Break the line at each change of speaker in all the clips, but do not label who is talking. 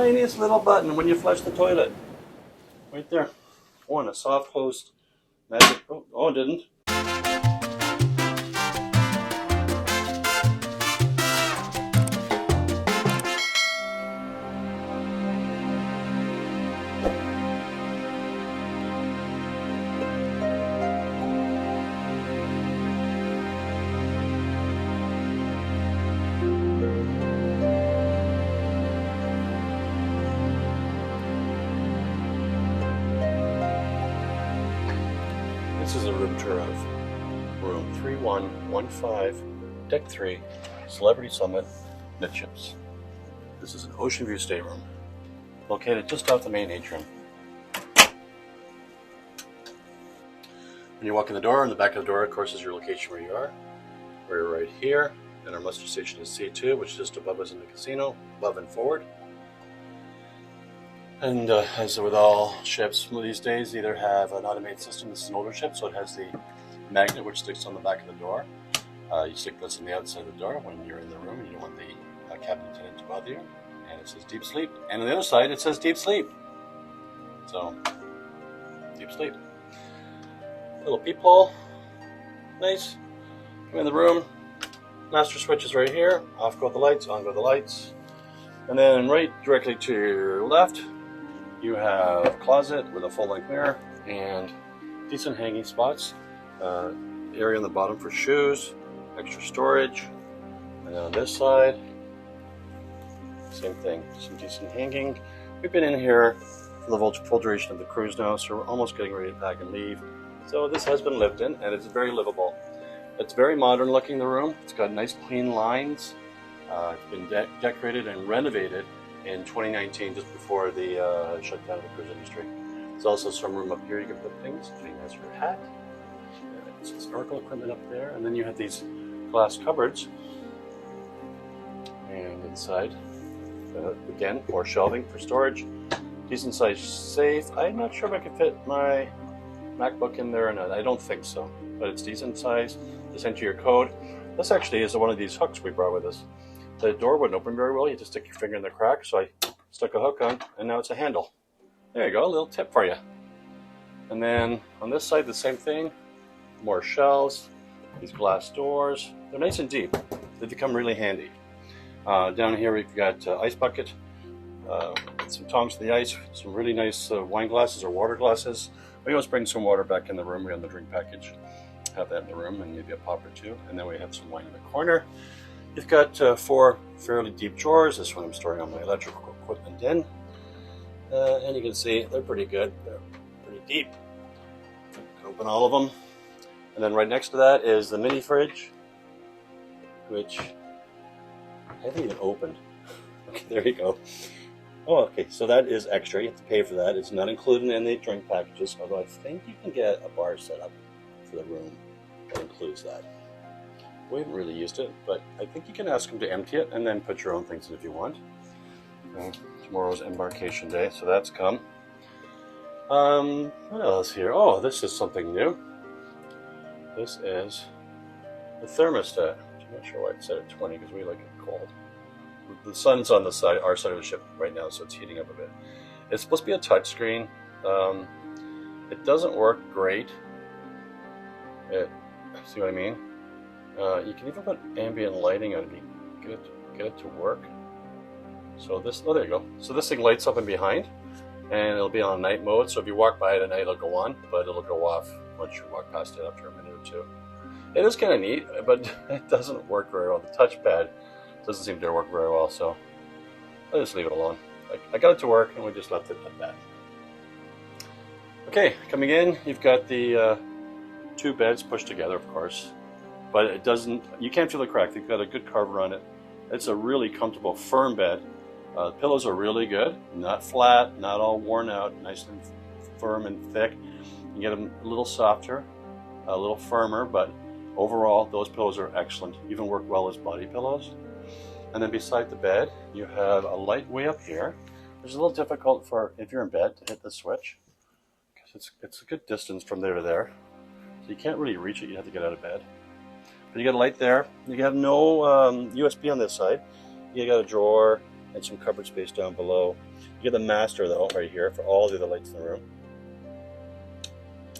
tiniest little button when you flush the toilet. Right there. Oh, and a soft close magic. Oh, it didn't. This is a room tour of room 3115, deck 3, Celebrity Summit, Midships. This is an ocean view stateroom located just off the main atrium. When you walk in the door, in the back of the door, of course, is your location where you are. We're right here, and our muster station is C2, which is just above us in the casino, above and forward. And as with all ships these days, they either have an automated system. This is an older ship, so it has the magnet which sticks on the back of the door. You stick this on the outside of the door when you're in the room and you don't want the cabin attendant to bother you. And it says deep sleep. And on the other side, it says deep sleep. So, deep sleep. Little peephole. Nice. Come in the room. Master switch is right here. Off go the lights, on go the lights. And then right directly to your left, you have a closet with a full-length mirror and decent hanging spots. Area on the bottom for shoes, extra storage. And then on this side, same thing, some decent hanging. We've been in here for the full duration of the cruise now, so we're almost getting ready to pack and leave. So this has been lived in, and it's very livable. It's very modern looking, the room. It's got nice clean lines. It's been decorated and renovated in 2019, just before the shutdown of the cruise industry. There's also some room up here you can put things. Jane has her hat. Some snorkel equipment up there. And then you have these glass cupboards. And inside, again, more shelving for storage. Decent sized safe. I'm not sure if I could fit my MacBook in there or not. I don't think so, but it's decent size. Just enter your code. This actually is one of these hooks we brought with us. The door wouldn't open very well. You just stick your finger in the crack, so I stuck a hook on, and now it's a handle. There you go, a little tip for you. And then on this side, the same thing. More shelves, these glass doors. They're nice and deep. They become really handy. Down here we've got ice bucket, some tongs for the ice, some really nice wine glasses or water glasses. We always bring some water back in the room. We have the drink package. Have that in the room, and maybe a pop or two. And then we have some wine in the corner. You've got 4 fairly deep drawers. This one I'm storing all my electrical equipment in. And you can see they're pretty good. They're pretty deep. You can open all of them. And then right next to that is the mini fridge, which I haven't even opened. Okay, there you go. Oh, okay, so that is extra. You have to pay for that. It's not included in the drink packages, although I think you can get a bar set up for the room that includes that. We haven't really used it, but I think you can ask them to empty it and then put your own things in if you want. Tomorrow's embarkation day, so that's come. What else here? Oh, this is something new. This is the thermostat. I'm not sure why it's set at 20 because we like it cold. The sun's on the side, our side of the ship right now, so it's heating up a bit. It's supposed to be a touch screen. It doesn't work great. See what I mean? You can even put ambient lighting on it to get it to work. So this, oh, there you go. So this thing lights up and behind, and it'll be on night mode. So if you walk by it at night, it'll go on, but it'll go off once you walk past it after a minute or two. It is kind of neat, but it doesn't work very well. The touchpad doesn't seem to work very well, so I'll just leave it alone. I got it to work, and we just left it at that. Okay, coming in, you've got the 2 beds pushed together, of course, but it doesn't, you can't feel the crack. They've got a good cover on it. It's a really comfortable, firm bed. The pillows are really good, not flat, not all worn out, nice and firm and thick. You get them a little softer, a little firmer, but overall, those pillows are excellent. Even work well as body pillows. And then beside the bed, you have a light way up here. It's a little difficult for, if you're in bed, to hit the switch, because it's a good distance from there to there. So you can't really reach it, you have to get out of bed. But you got a light there. You have no USB on this side. You got a drawer, and some cupboard space down below. You get the master though right here for all the other lights in the room.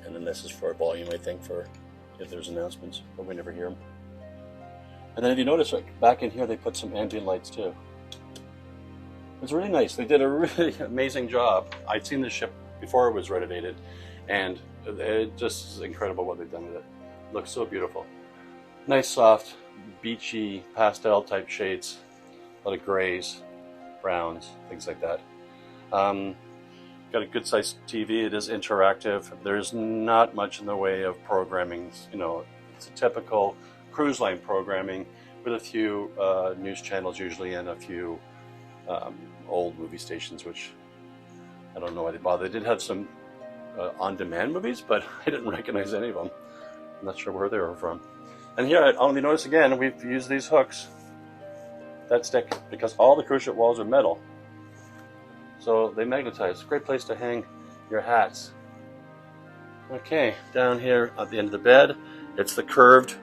And then this is for volume, I think, for if there's announcements, but we never hear them. And then if you notice, like, back in here they put some ambient lights too. It's really nice. They did a really amazing job. I'd seen this ship before it was renovated, and it just is incredible what they've done with it. It looks so beautiful. Nice, soft, beachy, pastel type shades. A lot of grays, browns, things like that. Got a good sized TV. It is interactive. There's not much in the way of programming. You know, it's a typical cruise line programming with a few news channels usually and a few old movie stations, which I don't know why they bother. They did have some on-demand movies, but I didn't recognize any of them. I'm not sure where they were from. And here, I only notice again, we've used these hooks that stick because all the cruise ship walls are metal. So they magnetize. Great place to hang your hats. Okay, down here at the end of the bed, it's the curved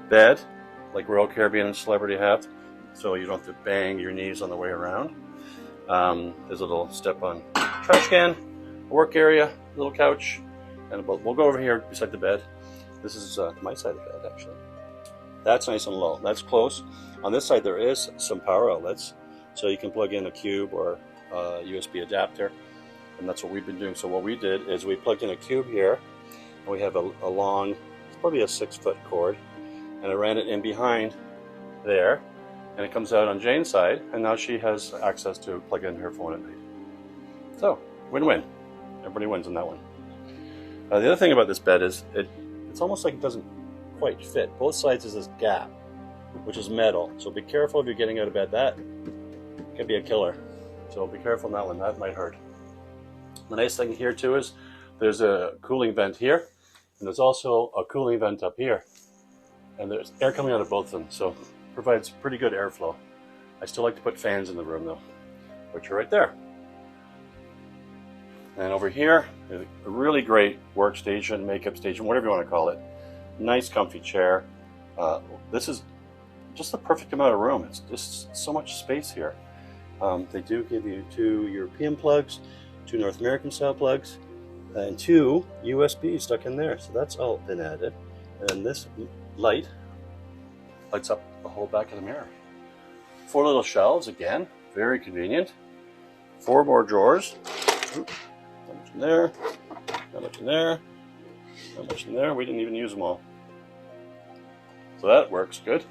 bed, like Royal Caribbean and Celebrity have, so you don't have to bang your knees on the way around. There's a little step-on trash can, work area, little couch, and we'll go over here beside the bed. This is my side of the bed, actually. That's nice and low. That's close. On this side, there is some power outlets, so you can plug in a cube or a USB adapter, and that's what we've been doing. So what we did is we plugged in a cube here, and we have a long, it's probably a 6-foot cord, and I ran it in behind there, and it comes out on Jane's side, and now she has access to plug in her phone at night. So, win-win. Everybody wins on that one. The other thing about this bed is it's almost like it doesn't quite fit. Both sides is this gap, which is metal. So be careful if you're getting out of bed. That could be a killer. So be careful on that one. That might hurt. The nice thing here too is there's a cooling vent here, and there's also a cooling vent up here. And there's air coming out of both of them, so it provides pretty good airflow. I still like to put fans in the room though, which are right there. And over here, a really great workstation, makeup station, whatever you want to call it. Nice comfy chair. This is just the perfect amount of room. It's just so much space here. They do give you 2 European plugs, 2 North American style plugs, and 2 USB stuck in there. So that's all been added. And this light lights up the whole back of the mirror. 4 little shelves, again, very convenient. 4 more drawers. Oop, not much in there, not much in there, not much in there. We didn't even use them all. So that works good.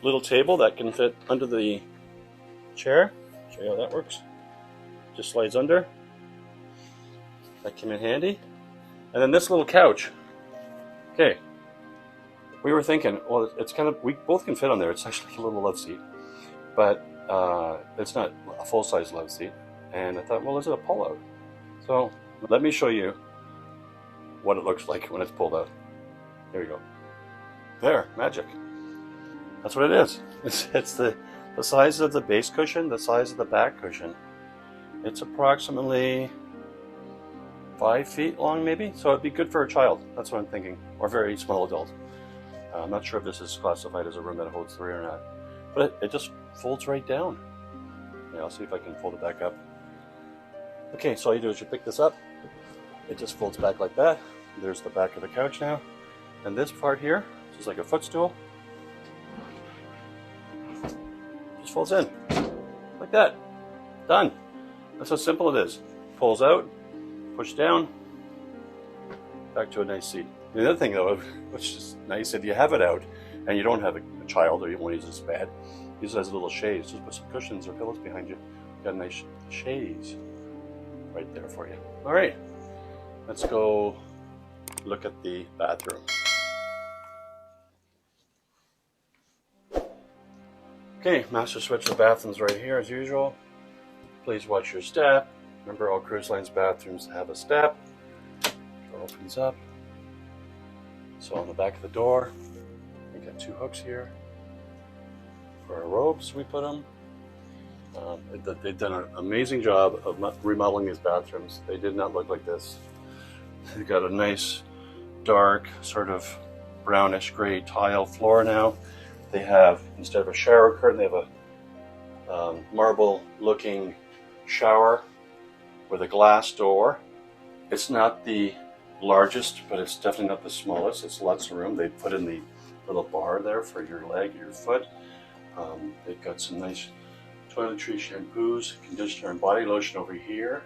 Little table that can fit under the chair. Show you how that works. Just slides under. That came in handy. And then this little couch. Okay. We were thinking, well, it's kind of, we both can fit on there. It's actually a little love seat, but it's not a full-size love seat. And I thought, well, is it a pull-out? So let me show you what it looks like when it's pulled out. There you go. There, magic. That's what it is. It's the size of the base cushion, the size of the back cushion. It's approximately 5 feet long, maybe. So it'd be good for a child. That's what I'm thinking, or a very small adult. I'm not sure if this is classified as a room that holds 3 or not, but it just folds right down. Yeah, I'll see if I can fold it back up. Okay, so all you do is you pick this up. It just folds back like that. There's the back of the couch now. And this part here, which is like a footstool, just folds in like that. Done. That's how simple it is. Pulls out, push down, back to a nice seat. The other thing though, which is nice, if you have it out and you don't have a child or you want to use this bed, use it as a little chaise. Just put some cushions or pillows behind you. Got a nice chaise right there for you. All right, let's go look at the bathroom. Okay, master switch to bathrooms right here as usual. Please watch your step. Remember, all cruise lines bathrooms have a step. Door opens up. So on the back of the door, we got 2 hooks here. For our robes, we put them. They've done an amazing job of remodeling these bathrooms. They did not look like this. They've got a nice, dark, sort of brownish gray tile floor now. They have, instead of a shower curtain, they have marble looking shower with a glass door. It's not the largest, but it's definitely not the smallest. It's lots of room. They put in the little bar there for your leg, your foot. They've got some nice toiletry, shampoos, conditioner, and body lotion over here.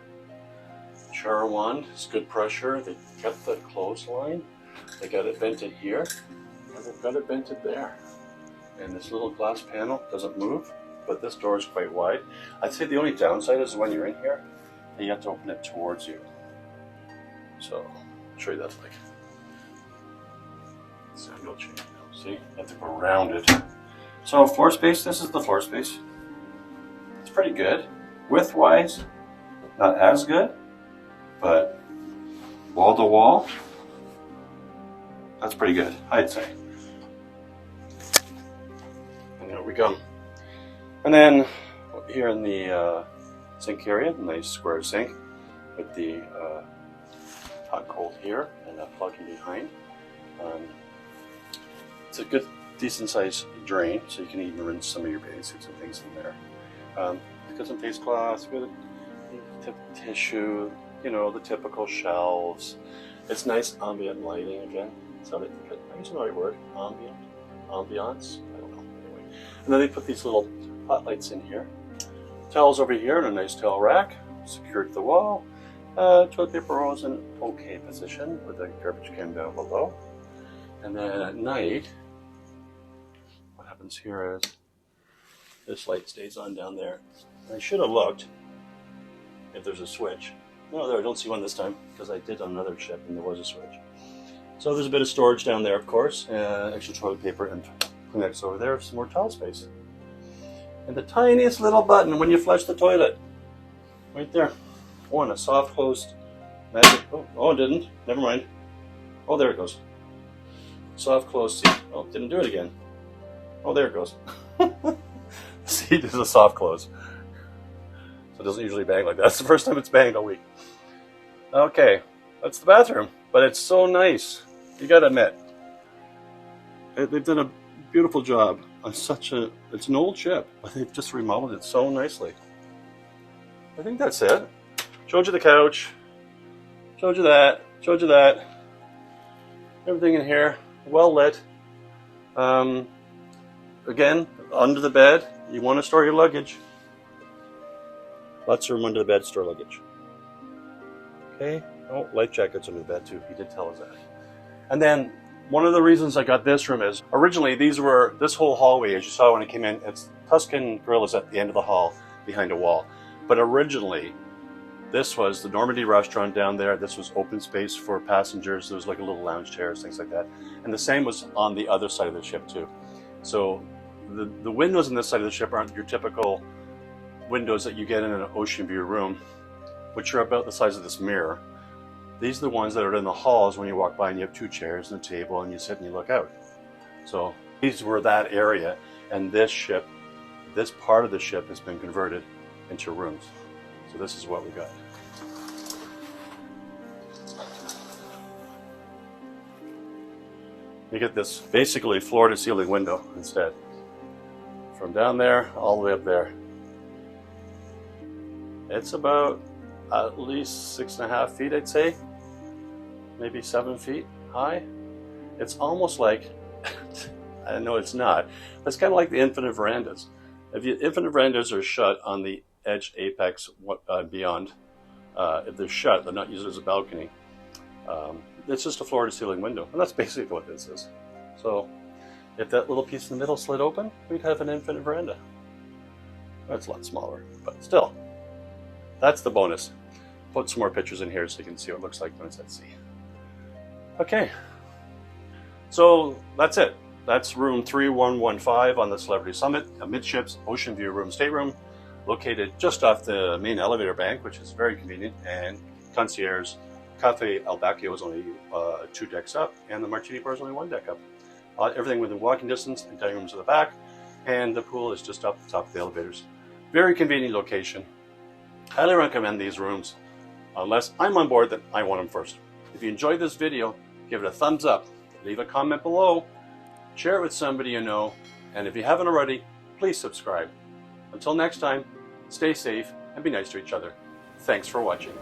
Shower wand, it's good pressure. They kept the clothesline. They got it vented here, and they've got it vented there. And this little glass panel doesn't move, but this door is quite wide. I'd say the only downside is when you're in here, you have to open it towards you. So, I'll show you that like. So you'll change it. See, you have to go around it. So floor space, this is the floor space. It's pretty good. Width-wise, not as good, but wall to wall, that's pretty good, I'd say. And there we go. And then here in the sink area, nice square sink with the hot cold here and a plug in behind. It's a good, decent sized drain, so you can even rinse some of your bathing suits and things in there. It's got some face cloths, good tissue, you know, the typical shelves. It's nice ambient lighting again. So I use the right word, ambient, ambiance. I don't know. Anyway, and then they put these little hot lights in here. Towels over here in a nice towel rack, secured to the wall. Toilet paper rolls in okay position with a garbage can down below. And then at night, what happens here is this light stays on down there. I should have looked if there's a switch. No, there, I don't see one this time because I did on another ship and there was a switch. So there's a bit of storage down there, of course, extra toilet paper and Kleenex over there, some more towel space. And the tiniest little button when you flush the toilet, right there. Oh, and a soft closed magic. Oh, it didn't. Never mind. Oh, there it goes. Soft close seat. Oh, didn't do it again. Oh, there it goes. Seat is a soft close. So it doesn't usually bang like that. That's the first time it's banged all week. Okay, that's the bathroom. But it's so nice. You gotta admit. They've done a beautiful job on it's an old ship, but they've just remodeled it so nicely. I think that's it. Showed you the couch. Showed you that. Showed you that. Everything in here. Well lit. Again, under the bed, you want to store your luggage. Lots of room under the bed to store luggage. Okay. Oh, life jackets under the bed too. He did tell us that. And then one of the reasons I got this room is originally this whole hallway, as you saw when it came in, it's Tuscan Grill is at the end of the hall behind a wall. But originally, this was the Normandy restaurant down there. This was open space for passengers. There was like a little lounge chairs, things like that. And the same was on the other side of the ship too. So the windows on this side of the ship aren't your typical windows that you get in an ocean view room, which are about the size of this mirror. These are the ones that are in the halls when you walk by and you have two chairs and a table and you sit and you look out. So these were that area, and this part of the ship has been converted into rooms. So this is what we got. You get this basically floor to ceiling window instead. From down there all the way up there. It's about at least 6.5 feet, I'd say. Maybe 7 feet high. It's almost like, I know it's not, but it's kind of like the infinite verandas. Infinite verandas are shut on the edge, apex, beyond. If they're shut, they're not used as a balcony. It's just a floor to ceiling window, and that's basically what this is. So if that little piece in the middle slid open, we'd have an infinite veranda. That's a lot smaller, but still, that's the bonus. Put some more pictures in here so you can see what it looks like when it's at sea. Okay, so that's it. That's room 3115 on the Celebrity Summit, a midships ocean view room stateroom, located just off the main elevator bank, which is very convenient, and concierge. Cafe El Bacchio is only 2 decks up, and the Martini Bar is only 1 deck up. Everything within walking distance, and dining rooms at the back, and the pool is just up the top of the elevators. Very convenient location. Highly recommend these rooms. Unless I'm on board, then I want them first. If you enjoyed this video, give it a thumbs up, leave a comment below, share it with somebody you know, and if you haven't already, please subscribe. Until next time, stay safe and be nice to each other. Thanks for watching.